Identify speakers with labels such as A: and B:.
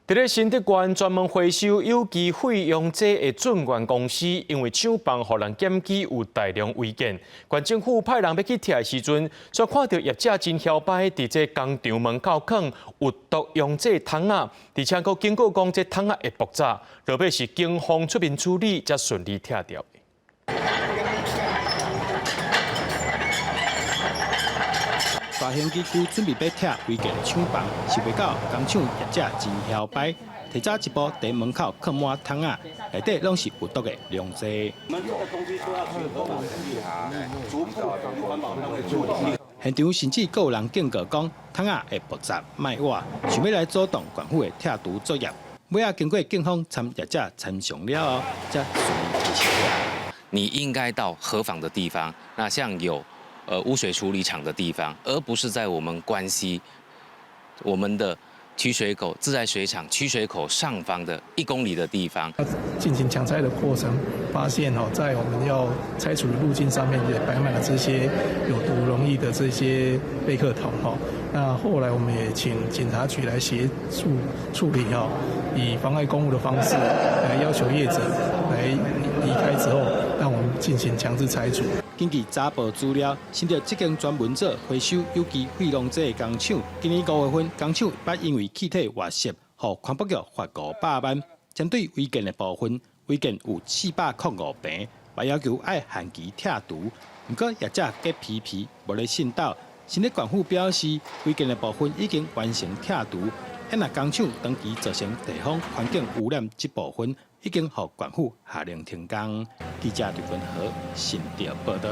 A: 伫咧新德县专门回收有机废用剂的准源公司，因为厂房互人检举有大量违建，县政府派人要去拆的时阵，却看到业者真嚣摆，伫这工厂门口放有毒用剂桶仔，而且佫经过讲这桶仔会爆炸，落尾是警方出面处理，才顺利拆掉。
B: 大型机具准备要拆违建厂房，想袂到工厂业者真嚣摆，提早一步在门口放满桶仔，内底拢是有毒的溶剂。现场甚至还有人警告讲，桶仔会爆炸，卖活，想要来阻挡县府的拆除作业。尾仔经过警方参业者参详了后，才顺利开始。
C: 你应该到合法的地方，那像有污水处理厂的地方，而不是在我们关西我们的取水口自来水厂取水口上方的1公里的地方。
D: 进行抢拆的过程，发现在我们要拆除的路径上面也摆满了这些有毒容易的这些贝壳桶那后来我们也请警察局来协助处理以妨碍公务的方式来要求业者来离开之后，让我们进行强制拆除。
B: 根据查报资料，新竹这间专门做回收有机废溶剂的工厂，今年5月份，工厂把因为气体外泄，予环保局罚500万。针对违建的部分，违建有405平，也要求要限期拆除。不过业者皆批评无咧信道。新竹县府表示，违建的部分已经完成拆除，若工厂长期造成地方环境污染这部分，已经予县府下令停工。记者刘文和新竹报道。